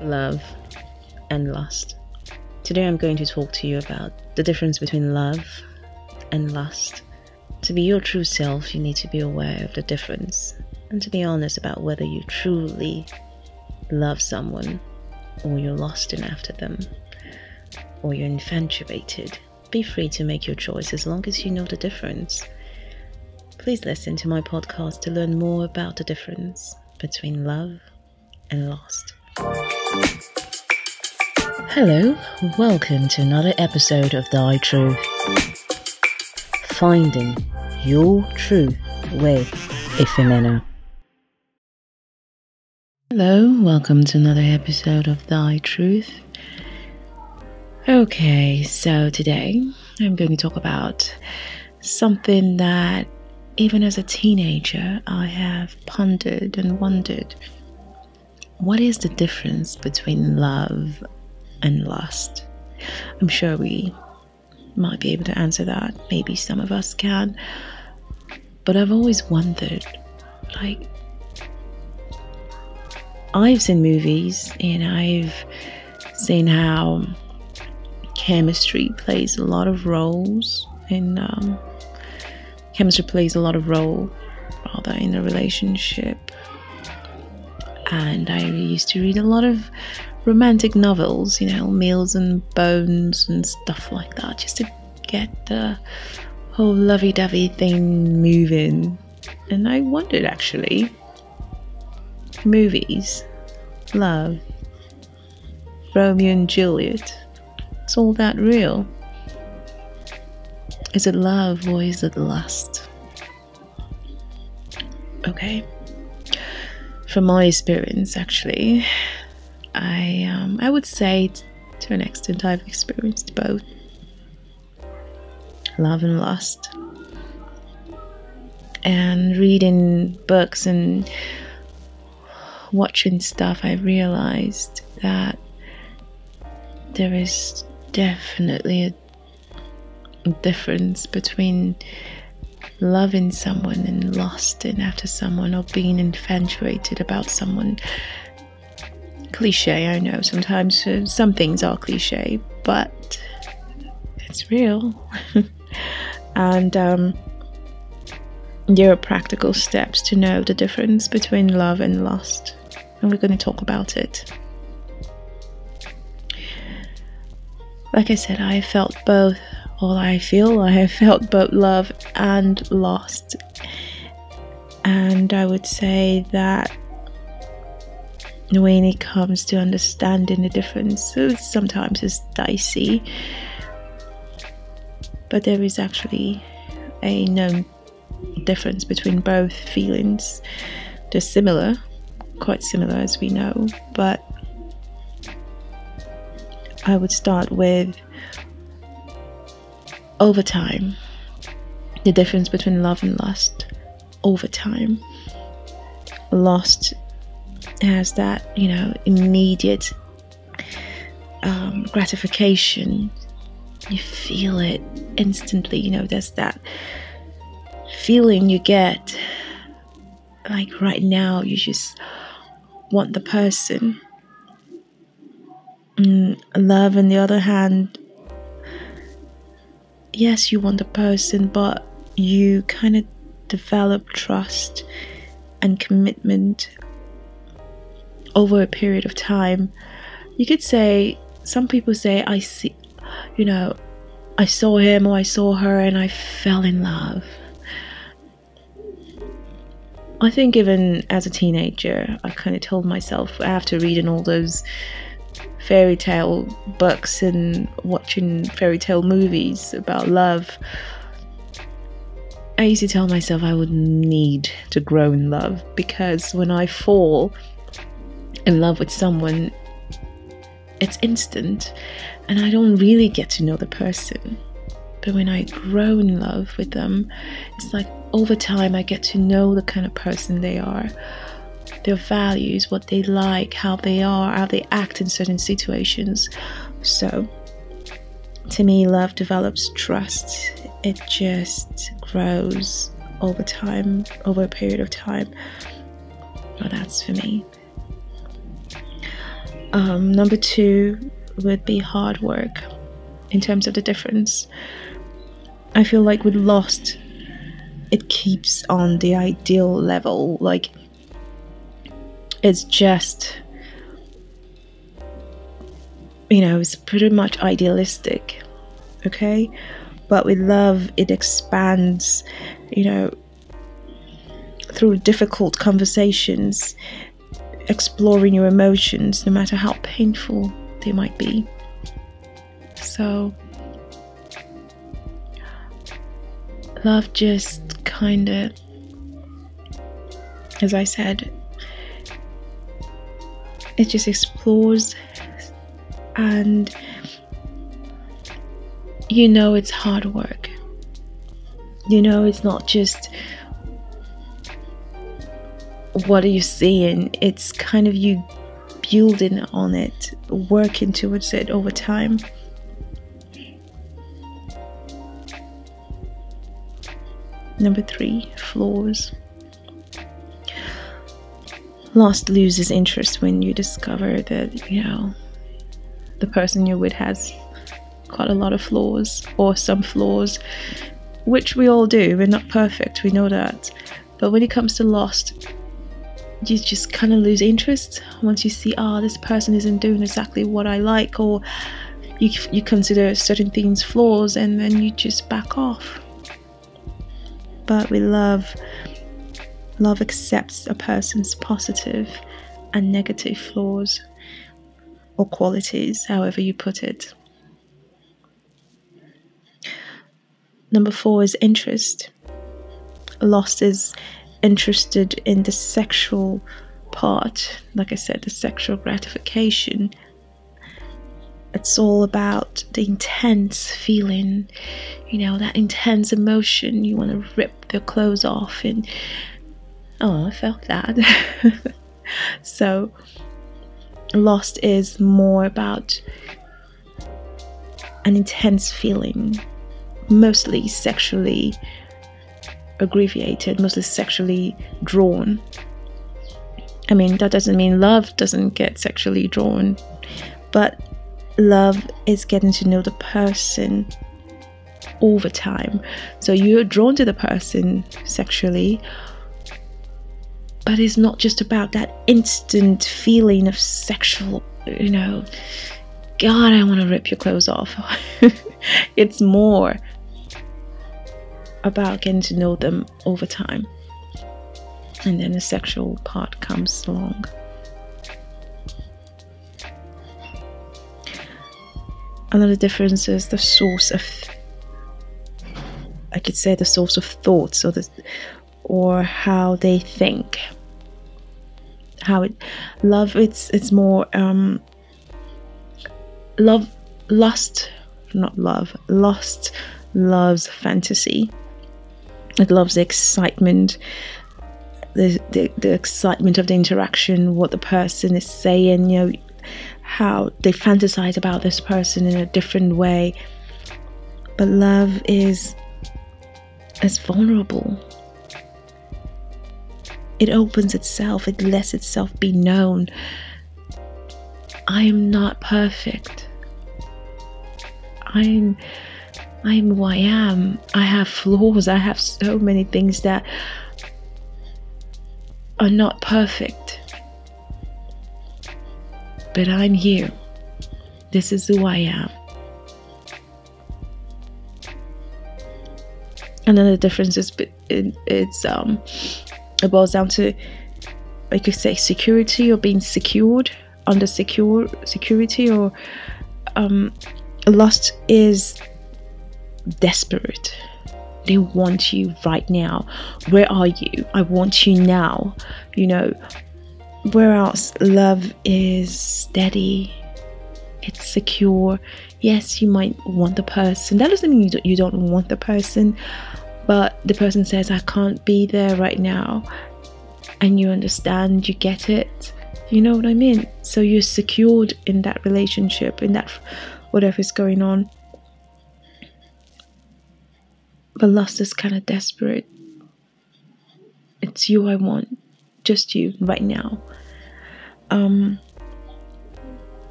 love and lust. Today I'm going to talk to you about the difference between love and lust. To be your true self, you need to be aware of the difference and to be honest about whether you truly love someone or you're lusting after them or you're infatuated. Be free to make your choice as long as you know the difference. Please listen to my podcast to learn more about the difference between love and lust. Hello, welcome to another episode of Thy Truth. Finding your truth with Efemena. Hello, welcome to another episode of Thy Truth. Okay, so today I'm going to talk about something that even as a teenager I have pondered and wondered. What is the difference between love and lust? I'm sure we might be able to answer that. Maybe some of us can. But I've always wondered, I've seen movies and I've seen how chemistry plays a lot of roles in in a relationship. And I used to read a lot of romantic novels, Meals and Bones and stuff like that, just to get the whole lovey-dovey thing moving. And I wondered, actually, movies, love, Romeo and Juliet, it's all that real? Is it love or is it lust? Okay. From my experience, actually, I would say to an extent I've experienced both love and lust. And reading books and watching stuff, I realized that there is definitely a difference between loving someone and lusting after someone or being infatuated about someone. Cliche, I know, sometimes some things are cliche, but it's real. And there are practical steps to know the difference between love and lust, and we're going to talk about it. Like I said, I felt both. I have felt both love and lust. And I would say that when it comes to understanding the difference, sometimes it's dicey. But there is actually a known difference between both feelings. They're similar, quite similar as we know. But I would start with over time, the difference between love and lust. Over time, lust has that, immediate gratification. You feel it instantly. There's that feeling you get, like right now, you just want the person. Love, on the other hand, yes, you want the person, but you kind of develop trust and commitment over a period of time. You could say, some people say, I saw him or I saw her and I fell in love. I think even as a teenager, I kind of told myself, after reading all those fairy tale books and watching fairy tale movies about love, I used to tell myself I would need to grow in love, because when I fall in love with someone, it's instant and I don't really get to know the person. But when I grow in love with them, it's like over time I get to know the kind of person they are, their values, what they like, how they are, how they act in certain situations. So to me, love develops trust. It just grows over time, over a period of time. Well, that's for me. Number two would be hard work. In terms of the difference, I feel like with Lost, it keeps on the ideal level. Like, it's just, it's pretty much idealistic, okay? But with love, it expands, through difficult conversations, exploring your emotions, no matter how painful they might be. So, love just kind of, as I said, it just explores, and it's hard work. It's not just what are you seeing, it's kind of you building on it, working towards it over time. Number three, flaws. Lost loses interest when you discover that, the person you're with has quite a lot of flaws, or some flaws, which we all do. We're not perfect, we know that. But when it comes to Lost, you just kind of lose interest once you see, this person isn't doing exactly what I like, or you consider certain things flaws, and then you just back off. But with love accepts a person's positive and negative flaws, or qualities, however you put it. Number four is interest. Lost is interested in the sexual part, like I said, the sexual gratification. It's all about the intense feeling, that intense emotion. You want to rip their clothes off, and I felt that. So Lost is more about an intense feeling, mostly sexually aggravated, mostly sexually drawn. I mean, that doesn't mean love doesn't get sexually drawn, but love is getting to know the person over time. So you're drawn to the person sexually, but it's not just about that instant feeling of sexual, God, I want to rip your clothes off. It's more about getting to know them over time, and then the sexual part comes along. Another difference is the source of, I could say, the source of thoughts, or how they think. It's more Lost loves fantasy. It loves the excitement, the excitement of the interaction, what the person is saying, how they fantasize about this person in a different way. But love is vulnerable. It opens itself, it lets itself be known. I am not perfect. I'm who I am. I have flaws. I have so many things that are not perfect. But I'm here. This is who I am. Another difference is it boils down to, I could say, security, or being secured, under security, or Lost is desperate. They want you right now. Where are you? I want you now. Whereas love is steady, it's secure. Yes, you might want the person. That doesn't mean you don't want the person, but the person says, I can't be there right now, and you understand, you get it. You know what I mean? So you're secured in that relationship, in that whatever is going on. But Lust is kind of desperate. It's you I want, just you right now.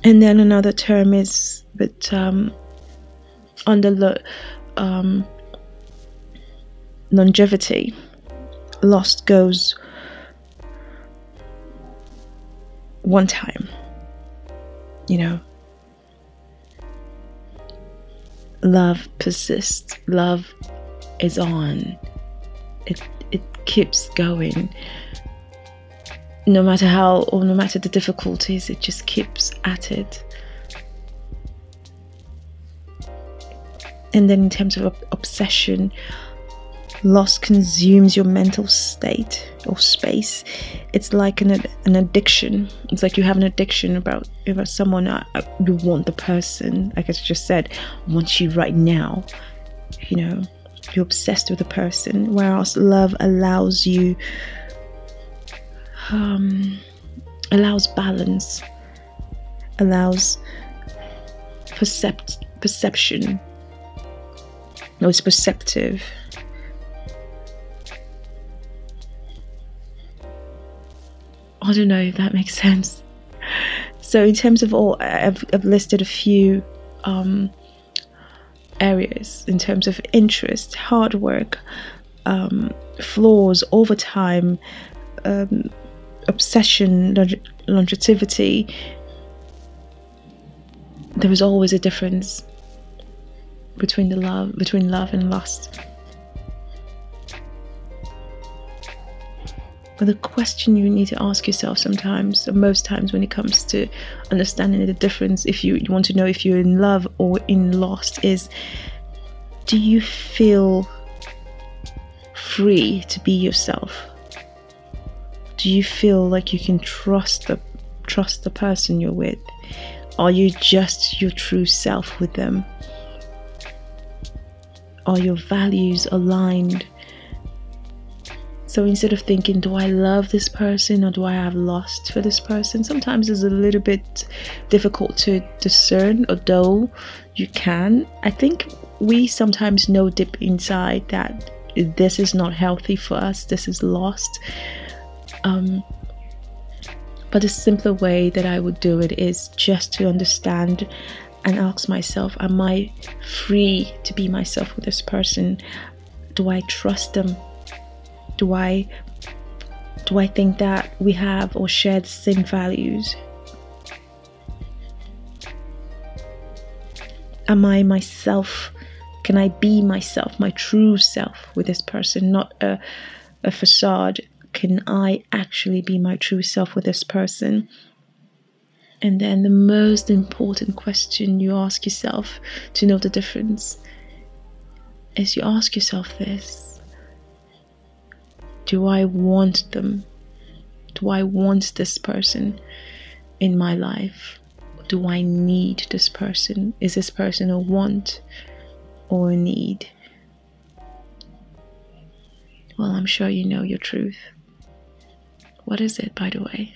And then another term is that under longevity, lost goes one time. Love persists. Love is on. It keeps going. No matter how, or no matter the difficulties, it just keeps at it. And then in terms of obsession, loss consumes your mental state or space. It's like an addiction. It's like you have an addiction about someone. You want the person, like I just said, want you right now. You're obsessed with the person. Whereas love allows you, allows balance, allows perception. No, it's perceptive. I don't know if that makes sense. So in terms of all, I've listed a few areas in terms of interest, hard work, flaws, overtime, obsession, longevity. There is always a difference between love and lust. But the question you need to ask yourself sometimes, or most times when it comes to understanding the difference, if you want to know if you're in love or in lust, is, do you feel free to be yourself? Do you feel like you can trust the person you're with? Are you just your true self with them? Are your values aligned? So instead of thinking, do I love this person or do I have lust for this person? Sometimes it's a little bit difficult to discern, although you can. I think we sometimes know deep inside that this is not healthy for us, this is lost. But a simpler way that I would do it is just to understand and ask myself, am I free to be myself with this person? Do I trust them? Do I think that we have or share the same values? Am I myself? Can I be myself, my true self with this person, not a facade? Can I actually be my true self with this person? And then the most important question you ask yourself to know the difference is you ask yourself this: do I want them? Do I want this person in my life? Do I need this person? Is this person a want or a need? Well, I'm sure you know your truth. What is it, by the way?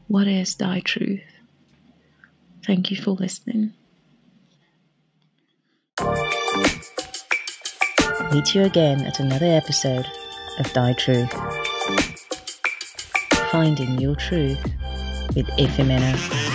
What is thy truth? Thank you for listening. Meet you again at another episode of Thy Truth. Finding your truth with Efemena.